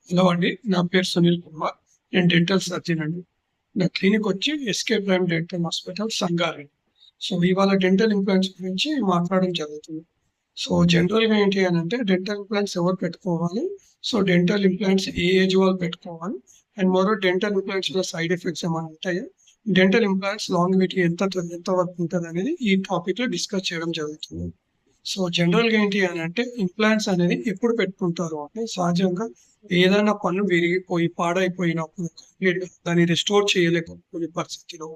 Hello అండి. నా పేరు సునీల్ కుమార్. నేను డెంటల్ సర్జన్ అండి. నా క్లినిక్ వచ్చి SK Prime Dental Hospital Sangareddy. So, ఇవాళ డెంటల్ ఇంప్లాంట్స్ గురించి మాట్లాడడం జరుగుతుంది. సో, జనరల్‌గా ఏంటి అనంటే డెంటల్ ఇంప్లాంట్స్ ఎవరు పెట్టుకోవాలి? సో, డెంటల్ ఇంప్లాంట్స్ ఏ ఏజ్ వాళ్ళు పెట్టుకోవాలి? అండ్ డెంటల్ ఇంప్లాంట్స్‌లో సైడ్ ఎఫెక్ట్స్ ఏమైనా ఉంటాయా? డెంటల్ ఇంప్లాంట్స్ లాంగివిటీ ఎంత వరకు ఉంటదనేది ఈ టాపిక్‌లో డిస్కస్ చేయడం జరుగుతుంది. సో, జనరల్‌గా ఏంటి అనంటే ఇంప్లాంట్స్ అనేది ఎప్పుడు పెట్టుకుంటారు అంటే సహజంగా ఏదైనా పన్ను విరిగిపోయి, పాడైపోయినప్పుడు కంప్లీట్‌గా దాన్ని రెస్టోర్ చేయలేకపోయే పరిస్థితిలో,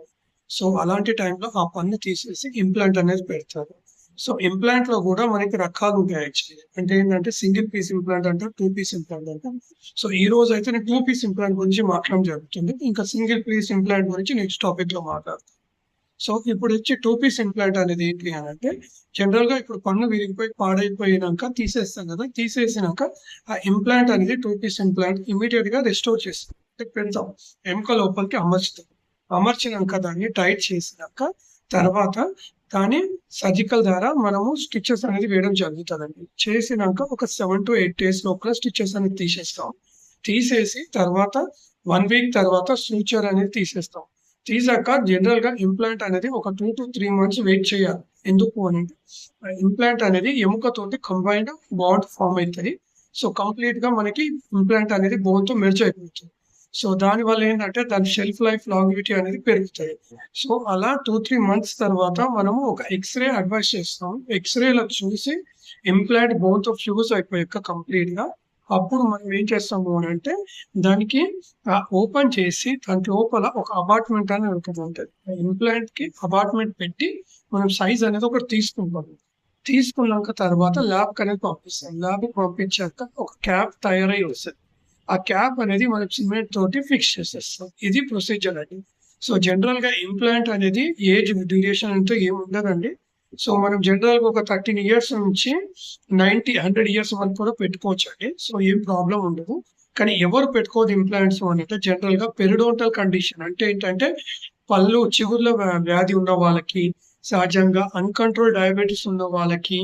సో, అలాంటి టైంలో ఆ పన్ను తీసేసి ఇంప్లాంట్ అనేది పెడతారు. సో, ఇంప్లాంట్‌లో గూడా మనకి రకాలుంటాయి యాక్చువల్లీ. అంటే ఏంటంటే సింగిల్ పీస్ ఇంప్లాంట్ అంటారు, 2 పీస్ ఇంప్లాంట్ అంటారు. సో, ఈరోజైతే నేను 2 పీస్ ఇంప్లాంట్ గురించి మాట్లాడడం జరుగుతుంది. ఇంకా సింగిల్ పీస్ ఇంప్లాంట్ గురించి నెక్స్ట్ టాపిక్‌లో మాట్లాడతాను. సో, ఇప్పుడొచ్చే 2 పీస్ ఇంప్లాంట్ అనేది ఏంటి అనంటే, జనరల్‌గా ఇప్పుడు పన్ను విరిగిపోయి, పాడైపోయినంక తీసేస్తాం గదా! తీసేసినాక ఆ ఇంప్లాంట్ అనేది 2 పీస్ ఇంప్లాంట్ ఇమ్మీడియేట్‌గా రెస్టోర్ చేస్తాం. అంటే పెడతాం. ఎముక లోపలికి అమర్చుతాం. అమర్చినంక దాన్ని టైట్ చేసినాక, తర్వాత దాన్ని సర్జికల్ ద్వారా మనము స్టిచెస్ అనేది వేయడం జరుగుతదండి. చేసినంక ఒక 7-8 డేస్ లోపల స్టిచెస్ అనేది తీసేస్తాం. తీసేసి తర్వాత 1 వీక్ తర్వాత సూచర్ అనేది తీసేస్తాం. తీసాక జనరల్‌గా ఇంప్లాంట్ అనేది ఒక 2-3 మంత్స్ వెయిట్ చేయాలి. ఎందుకు అనంటే ఇంప్లాంట్ అనేది ఎముకతోటి కంబైన్డ్ బాండ్ ఫార్మ్ అయితది. సో, కంప్లీట్‌గా మనకి ఇంప్లాంట్ అనేది బోన్‌తో మెర్జ్ అయిపోతుంది. సో, దానివల్ల ఏంటంటే దాని షెల్ఫ్ లైఫ్ లాంగివిటీ అనేది పెరుగుతది. సో, అలా 2-3 మంత్స్ తర్వాత మనము ఒక ఎక్స్‌రే అడ్వైస్ చేస్తాం. ఎక్స్‌రేలో చూసి ఇంప్లాంట్ బోన్‌తో ఫ్యూజ్ అయిపోయాక కంప్లీట్‌గా అప్పుడు మనం ఏం చేస్తాము అనంటే దానికి ఓపెన్ చేసి దాని లోపల ఒక అపార్ట్‌మెంట్ అనేది ఒకటుంటది. ఆ ఇంప్లాంట్‌కి అపార్ట్‌మెంట్ పెట్టి మనం సైజ్ అనేది ఒకటి తీసుకుంటాం. తీసుకున్నాక తర్వాత ల్యాబ్‌కనేది పంపిస్తాం. ల్యాబ్‌కి పంపించాక ఒక క్యాప్ తయారై వస్తది. ఆ క్యాప్ అనేది మనం సిమెంట్ తోటి ఫిక్స్ చేసేస్తాం. ఇది ప్రొసీజర్ అండి. సో, జనరల్‌గా ఇంప్లాంట్ అనేది ఏజ్ డ్యూరేషన్ అంటూ ఏమి ఉండదండి. సో, మనం జనరల్‌గా ఒక 13 ఇయర్స్ నుంచి 90, 100 ఇయర్స్ వరకు కూడా పెట్టుకోవచ్చండి. సో, ఏం ప్రాబ్లమ్ ఉండదు. కానీ ఎవరు పెట్టుకోవద్దు ఇంప్లాంట్స్ అనంటే జనరల్‌గా పెరిడోంటల్ కండిషన్ అంటే ఏంటంటే పళ్ళు చిగుర్ల వ్యాధి ఉన్న వాళ్ళకి, సహజంగా అన్‌కంట్రోల్డ్ డయాబెటిస్ ఉన్న వాళ్ళకి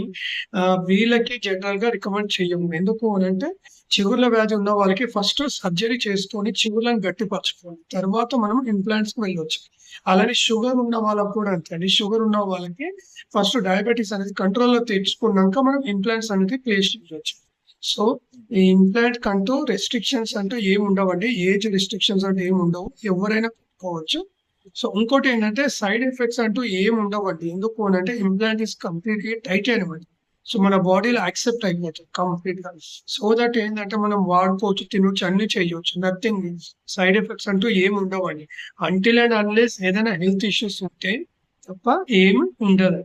వీళ్ళకి జనరల్‌గా రికమెండ్ చెయ్యము. ఎందుకు అనంటే చిగుర్ల వ్యాధి ఉన్న వాళ్ళకి ఫస్ట్ సర్జరీ చేసుకొని చిగుర్లను గట్టిపరచుకోవాలి. తర్వాత మనం ఇంప్లాంట్స్‌కి వెళ్ళొచ్చు. అలానే షుగర్ ఉన్న వాళ్ళకి కూడా అంతే అండి. షుగర్ ఉన్న వాళ్ళకి ఫస్ట్ డయాబెటిస్ అనేది కంట్రోల్‌లో తెచ్చుకున్నాక మనం ఇంప్లాంట్స్ అనేది ప్లేస్ చేయొచ్చు. సో, ఈ ఇంప్లాంట్‌కంటూ రెస్ట్రిక్షన్స్ అంటూ ఏమి ఉండవండి. ఏజ్ రెస్ట్రిక్షన్స్ అంటూ ఏమి ఉండవు. ఎవరైనా పెట్టుకోవచ్చు. సో, ఇంకోటేంటంటే సైడ్ ఎఫెక్ట్స్ అంటూ ఏమి ఉండవండి. ఎందుకు అనంటే implant is completely titanium. So, మన బాడీలో యాక్సెప్ట్ అయిపోతది కంప్లీట్‌గా. సో దట్ ఏంటంటే మనం వాడుకోవచ్చు, తినొచ్చు, అన్నీ చేయొచ్చు. నథింగ్ సైడ్ ఎఫెక్ట్స్ అంటూ ఏమి ఉండవండి. అంటిల్ అండ్ అన్‌లెస్ ఏదైనా హెల్త్ ఇష్యూస్ ఉంటే తప్ప ఏమి ఉండదు.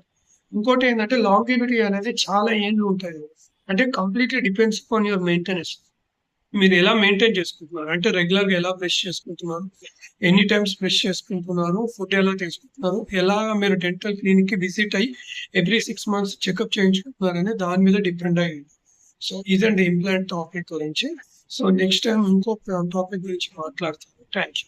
ఇంకోటేంటంటే లాంగివిటీ అనేది చాలా ఏండ్లు ఉంటది. అంటే completely depends upon your maintenance. మీరెలా మెయింటైన్ చేసుకుంటున్నారు? అంటే రెగ్యులర్‌గా ఎలా బ్రష్ చేసుకుంటున్నారు? ఎన్ని టైమ్స్ బ్రష్ చేసుకుంటున్నారు? ఫుడ్ ఎలా తీసుకుంటున్నారు? ఎలాగా మీరు డెంటల్ క్లినిక్‌కి విజిట్ అయ్యి ఎవ్రీ 6 మంత్స్ చెకప్ చేయించుకుంటున్నారనే దాని మీద డిపెండ్ అయ్యి ఉంది. సో, ఇదండి ఇంప్లాంట్ టాపిక్ గురించి. సో, నెక్స్ట్ టైమ్ ఇంకో టాపిక్ గురించి మాట్లాడతాను. Thank you.